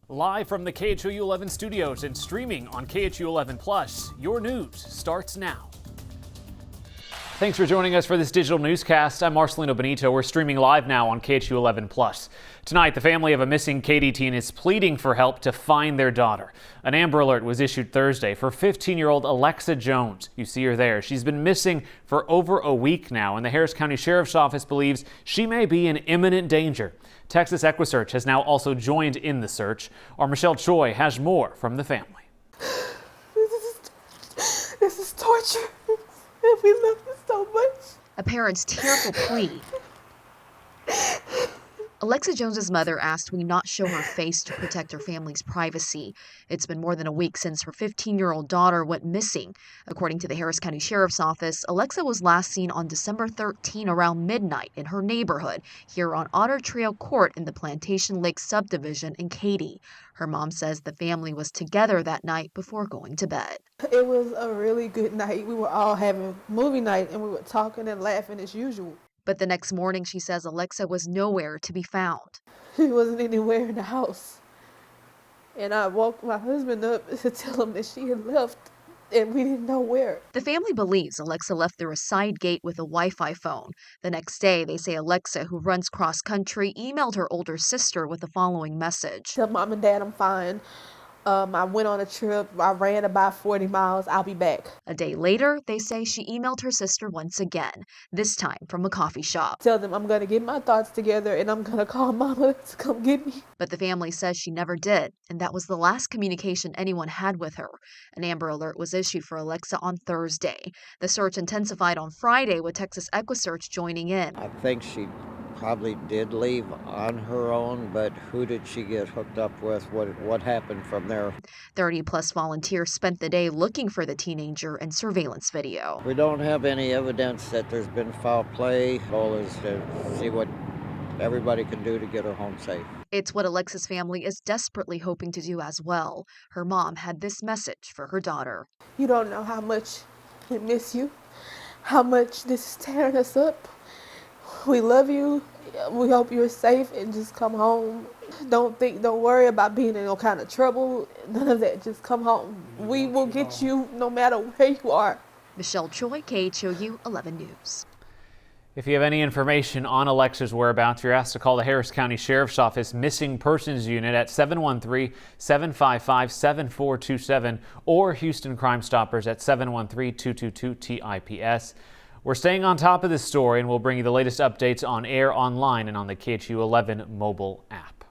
Live from the KHOU 11 studios and streaming on KHOU 11 Plus, your news starts now. Thanks for joining us for this digital newscast. I'm Marcelino Benito. We're streaming live now on KHOU 11 Plus. Tonight, the family of a missing Katy teen is pleading for help to find their daughter. An Amber Alert was issued Thursday for 15-year-old Alexa Jones. You see her there. She's been missing for over a week now, and the Harris County Sheriff's Office believes she may be in imminent danger. Texas EquiSearch has now also joined in the search. Our Michelle Choi has more from the family. This is torture. We love you so much. A parent's tearful plea. Alexa Jones's mother asked we not show her face to protect her family's privacy. It's been more than a week since her 15-year-old daughter went missing. According to the Harris County Sheriff's Office, Alexa was last seen on December 13 around midnight in her neighborhood here on Otter Trail Court in the Plantation Lake subdivision in Katy. Her mom says the family was together that night before going to bed. It was a really good night. We were all having movie night and we were talking and laughing as usual. But the next morning, she says Alexa was nowhere to be found. She wasn't anywhere in the house. And I woke my husband up to tell him that she had left and we didn't know where. The family believes Alexa left through a side gate with a Wi-Fi phone. The next day, they say Alexa, who runs cross-country, emailed her older sister with the following message. Tell Mom and Dad I'm fine. I went on a trip. I ran about 40 miles. I'll be back. A day later, they say she emailed her sister once again, this time from a coffee shop. Tell them I'm going to get my thoughts together and I'm going to call Mama to come get me. But the family says she never did, and that was the last communication anyone had with her. An Amber Alert was issued for Alexa on Thursday. The search intensified on Friday with Texas EquiSearch joining in. I think she probably did leave on her own, but who did she get hooked up with? What happened from there? 30-plus volunteers spent the day looking for the teenager and surveillance video. We don't have any evidence that there's been foul play. The goal is to see what everybody can do to get her home safe. It's what Alexa's family is desperately hoping to do as well. Her mom had this message for her daughter. You don't know how much we miss you, how much this is tearing us up. We love you. We hope you're safe and just come home. Don't worry about being in no kind of trouble. None of that. Just come home. We will get you no matter where you are. Michelle Choi, KHOU 11 News. If you have any information on Alexa's whereabouts, you're asked to call the Harris County Sheriff's Office Missing Persons Unit at 713-755-7427 or Houston Crime Stoppers at 713-222-TIPS. We're staying on top of this story, and we'll bring you the latest updates on air, online, and on the KHOU 11 mobile app.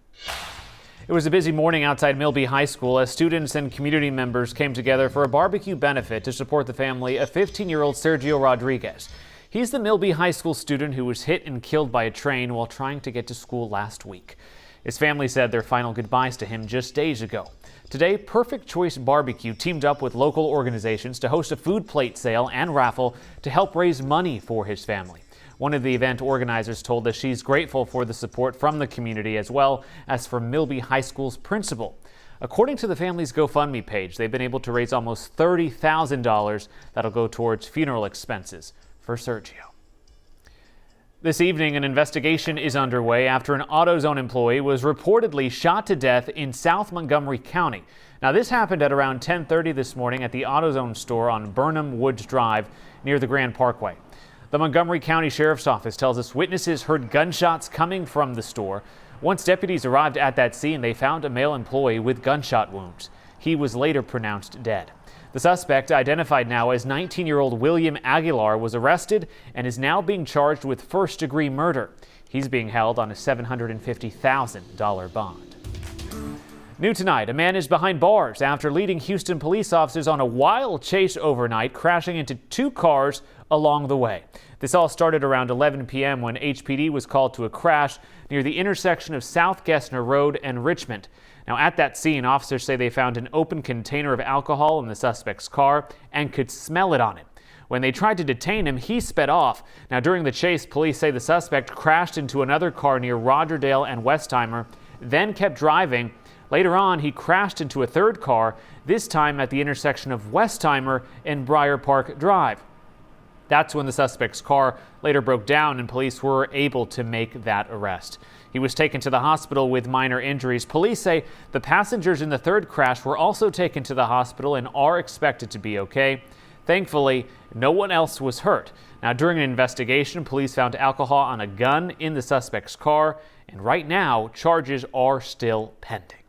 It was a busy morning outside Milby High School as students and community members came together for a barbecue benefit to support the family of 15-year-old Sergio Rodriguez. He's the Milby High School student who was hit and killed by a train while trying to get to school last week. His family said their final goodbyes to him just days ago. Today, Perfect Choice Barbecue teamed up with local organizations to host a food plate sale and raffle to help raise money for his family. One of the event organizers told us she's grateful for the support from the community as well as from Milby High School's principal. According to the family's GoFundMe page, they've been able to raise almost $30,000 that'll go towards funeral expenses for Sergio. This evening, an investigation is underway after an AutoZone employee was reportedly shot to death in South Montgomery County. Now, this happened at around 10:30 this morning at the AutoZone store on Burnham Woods Drive near the Grand Parkway. The Montgomery County Sheriff's Office tells us witnesses heard gunshots coming from the store. Once deputies arrived at that scene, they found a male employee with gunshot wounds. He was later pronounced dead. The suspect, identified now as 19-year-old William Aguilar, was arrested and is now being charged with first-degree murder. He's being held on a $750,000 bond. New tonight, a man is behind bars after leading Houston police officers on a wild chase overnight, crashing into two cars along the way. This all started around 11 p.m. when HPD was called to a crash near the intersection of South Gessner Road and Richmond. Now, at that scene, officers say they found an open container of alcohol in the suspect's car and could smell it on him. When they tried to detain him, he sped off. Now, during the chase, police say the suspect crashed into another car near Rogerdale and Westheimer, then kept driving. Later on, he crashed into a third car, this time at the intersection of Westheimer and Briar Park Drive. That's when the suspect's car later broke down and police were able to make that arrest. He was taken to the hospital with minor injuries. Police say the passengers in the third crash were also taken to the hospital and are expected to be okay. Thankfully, no one else was hurt. Now, during an investigation, police found alcohol on a gun in the suspect's car, and right now, charges are still pending.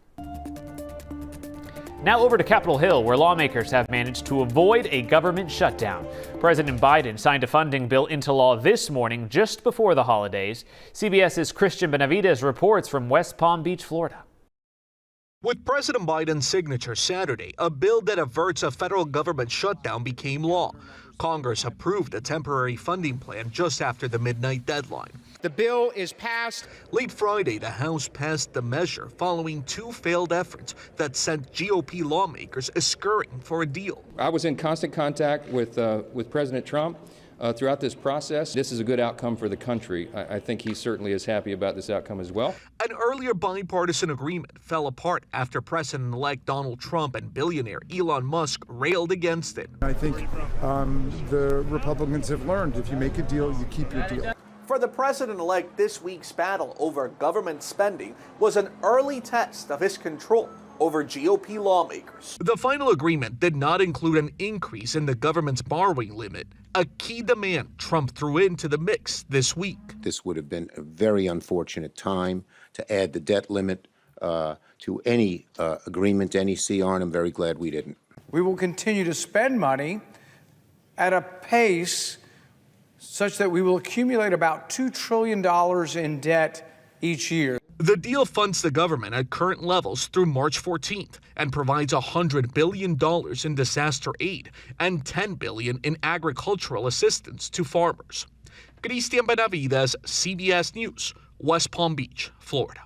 Now over to Capitol Hill, where lawmakers have managed to avoid a government shutdown. President Biden signed a funding bill into law this morning, just before the holidays. CBS's Christian Benavides reports from West Palm Beach, Florida. With President Biden's signature Saturday, a bill that averts a federal government shutdown became law. Congress approved a temporary funding plan just after the midnight deadline. The bill is passed. Late Friday, the House passed the measure following two failed efforts that sent GOP lawmakers scurrying for a deal. I was in constant contact with President Trump throughout this process. This is a good outcome for the country. I think he certainly is happy about this outcome as well. An earlier bipartisan agreement fell apart after President-elect Donald Trump and billionaire Elon Musk railed against it. I think the Republicans have learned if you make a deal, you keep your deal. For the president-elect, this week's battle over government spending was an early test of his control over GOP lawmakers. The final agreement did not include an increase in the government's borrowing limit, a key demand Trump threw into the mix this week. This would have been a very unfortunate time to add the debt limit to any agreement, any CR, and I'm very glad we didn't. We will continue to spend money at a pace such that we will accumulate about $2 trillion in debt each year. The deal funds the government at current levels through March 14th and provides $100 billion in disaster aid and $10 billion in agricultural assistance to farmers. Christian Benavides, CBS News, West Palm Beach, Florida.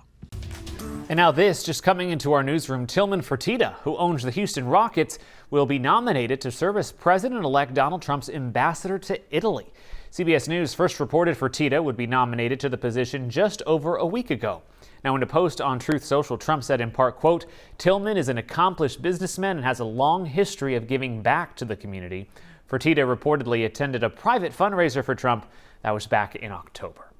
And now this, just coming into our newsroom, Tillman Fertitta, who owns the Houston Rockets, will be nominated to serve as President-elect Donald Trump's ambassador to Italy. CBS News first reported Fertitta would be nominated to the position just over a week ago. Now, in a post on Truth Social, Trump said in part, quote, "Tillman is an accomplished businessman and has a long history of giving back to the community." Fertitta reportedly attended a private fundraiser for Trump that was back in October.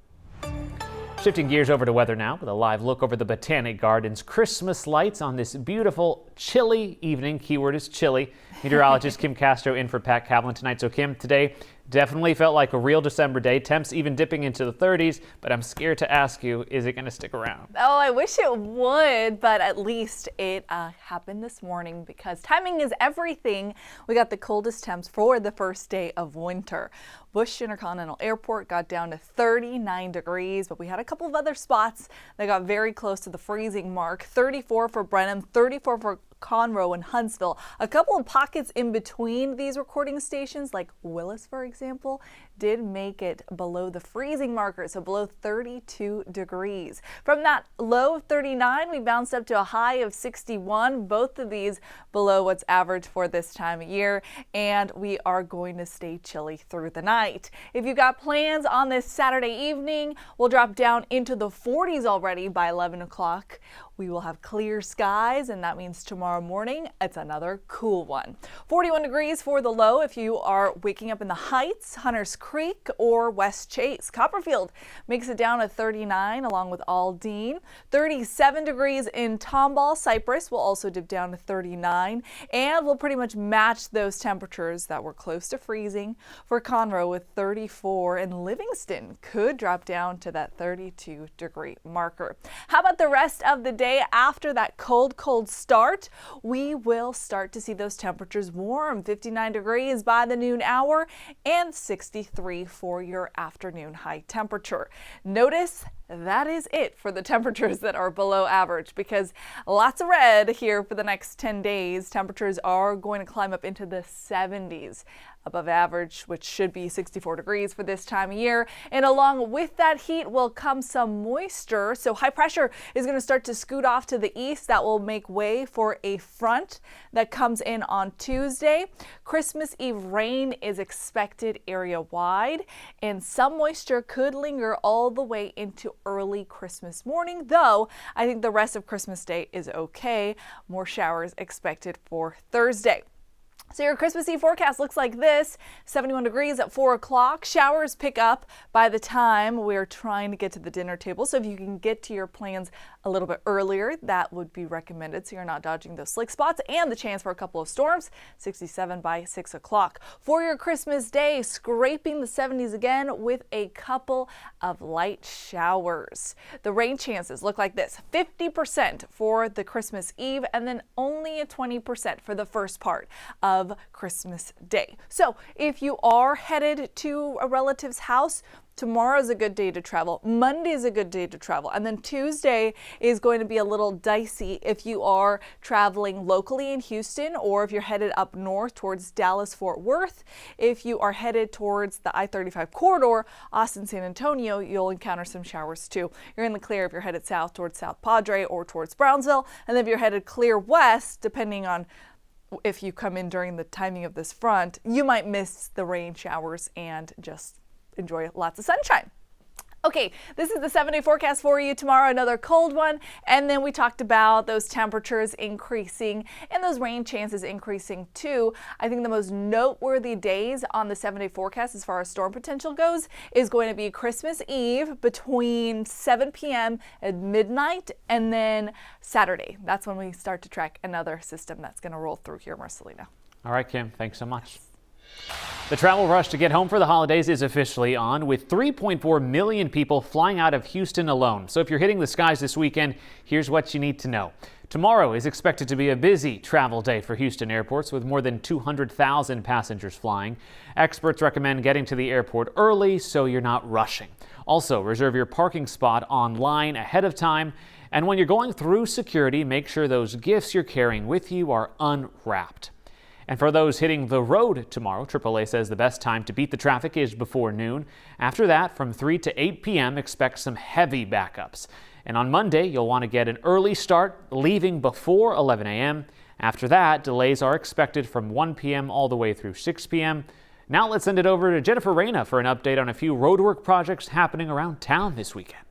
Shifting gears over to weather now with a live look over the Botanic Gardens Christmas lights on this beautiful, chilly evening. Keyword is chilly. Meteorologist Kim Castro in for Pat Kaplan tonight. So Kim, today definitely felt like a real December day. Temps even dipping into the 30s, but I'm scared to ask you, is it going to stick around? Oh, I wish it would, but at least it happened this morning because timing is everything. We got the coldest temps for the first day of winter. Bush Intercontinental Airport got down to 39 degrees, but we had a couple of other spots that got very close to the freezing mark. 34 for Brenham, 34 for Conroe and Huntsville. A couple of pockets in between these recording stations, like Willis, for example, did make it below the freezing marker, so below 32 degrees. From that low of 39, we bounced up to a high of 61, both of these below what's average for this time of year, and we are going to stay chilly through the night. If you've got plans on this Saturday evening, we'll drop down into the 40s already by 11 o'clock. We will have clear skies, and that means tomorrow morning it's another cool one. 41 degrees for the low if you are waking up in the Heights, Hunters Creek, or West Chase. Copperfield makes it down to 39 along with Aldine. 37 degrees in Tomball. Cypress will also dip down to 39, and we'll pretty much match those temperatures that were close to freezing for Conroe with 34, and Livingston could drop down to that 32 degree marker. How about the rest of the day? After that cold start, we will start to see those temperatures warm. 59 degrees by the noon hour and 63 for your afternoon high temperature. Notice that is it for the temperatures that are below average, because lots of red here for the next 10 days. Temperatures are going to climb up into the 70s above average, which should be 64 degrees for this time of year. And along with that heat will come some moisture. So high pressure is going to start to scoot off to the east. That will make way for a front that comes in on Tuesday. Christmas Eve rain is expected area-wide, and some moisture could linger all the way into early Christmas morning, though I think the rest of Christmas Day is okay. More showers expected for Thursday. So your Christmas Eve forecast looks like this: 71 degrees at 4 o'clock. Showers pick up by the time we're trying to get to the dinner table. So if you can get to your plans a little bit earlier, that would be recommended so you're not dodging those slick spots and the chance for a couple of storms. 67 by 6 o'clock. For your Christmas Day, scraping the 70s again with a couple of light showers. The rain chances look like this: 50% for the Christmas Eve, and then only a 20% for the first part of Christmas Day. So if you are headed to a relative's house, tomorrow is a good day to travel. Monday is a good day to travel. And then Tuesday is going to be a little dicey if you are traveling locally in Houston, or if you're headed up north towards Dallas-Fort Worth. If you are headed towards the I-35 corridor, Austin-San Antonio, you'll encounter some showers too. You're in the clear if you're headed south towards South Padre or towards Brownsville. And then if you're headed clear west, depending on if you come in during the timing of this front, you might miss the rain showers and just enjoy lots of sunshine. Okay, this is the 7-day forecast for you. Tomorrow, another cold one. And then we talked about those temperatures increasing and those rain chances increasing too. I think the most noteworthy days on the 7-day forecast as far as storm potential goes is going to be Christmas Eve between 7 p.m. and midnight, and then Saturday. That's when we start to track another system that's going to roll through here, Marcelina. All right, Kim, thanks so much. The travel rush to get home for the holidays is officially on, with 3.4 million people flying out of Houston alone. So if you're hitting the skies this weekend, here's what you need to know. Tomorrow is expected to be a busy travel day for Houston airports, with more than 200,000 passengers flying. Experts recommend getting to the airport early so you're not rushing. Also, reserve your parking spot online ahead of time. And when you're going through security, make sure those gifts you're carrying with you are unwrapped. And for those hitting the road tomorrow, AAA says the best time to beat the traffic is before noon. After that, from 3 to 8 p.m., expect some heavy backups. And on Monday, you'll want to get an early start, leaving before 11 a.m. After that, delays are expected from 1 p.m. all the way through 6 p.m. Now let's send it over to Jennifer Reyna for an update on a few roadwork projects happening around town this weekend.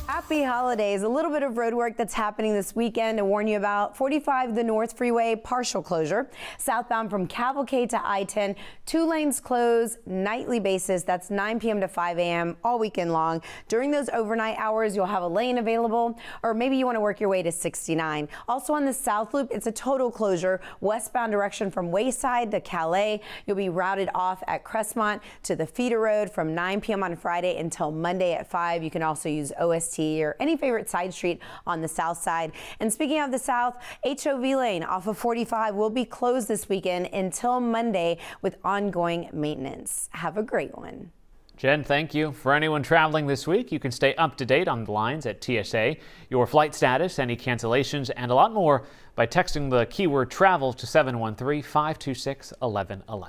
Happy holidays. A little bit of road work that's happening this weekend to warn you about. 45 the North Freeway, partial closure. Southbound from Cavalcade to I-10, 2 lanes closed, nightly basis. That's 9 p.m. to 5 a.m. all weekend long. During those overnight hours, you'll have a lane available, or maybe you want to work your way to 69. Also on the South Loop, it's a total closure. Westbound direction from Wayside to Calais. You'll be routed off at Crestmont to the feeder road from 9 p.m. on Friday until Monday at 5. You can also use OST or any favorite side street on the south side. And speaking of the south, HOV lane off of 45 will be closed this weekend until Monday with ongoing maintenance. Have a great one. Jen, thank you. For anyone traveling this week, you can stay up to date on the lines at TSA, your flight status, any cancellations, and a lot more by texting the keyword travel to 713-526-1111.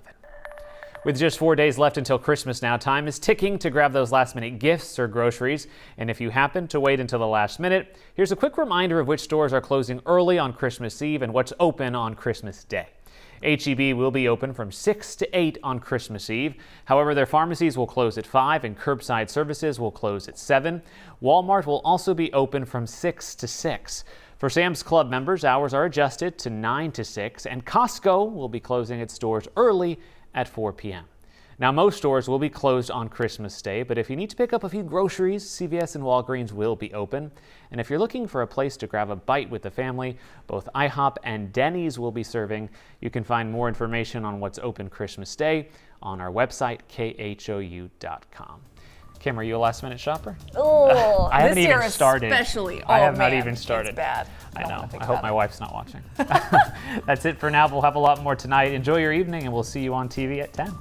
With just 4 days left until Christmas now, time is ticking to grab those last-minute gifts or groceries. And if you happen to wait until the last minute, here's a quick reminder of which stores are closing early on Christmas Eve and what's open on Christmas Day. H-E-B will be open from 6 to 8 on Christmas Eve. However, their pharmacies will close at 5 and curbside services will close at 7. Walmart will also be open from 6 to 6. For Sam's Club members, hours are adjusted to 9 to 6, and Costco will be closing its doors early at 4 p.m. Now, most stores will be closed on Christmas Day, but if you need to pick up a few groceries, CVS and Walgreens will be open. And if you're looking for a place to grab a bite with the family, both IHOP and Denny's will be serving. You can find more information on what's open Christmas Day on our website, KHOU.com. Kim, are you a last-minute shopper? Oh, I haven't even year started. Especially. I have man, not even started. It's bad. I know. I hope my wife's not watching. That's it for now. We'll have a lot more tonight. Enjoy your evening, and we'll see you on TV at 10.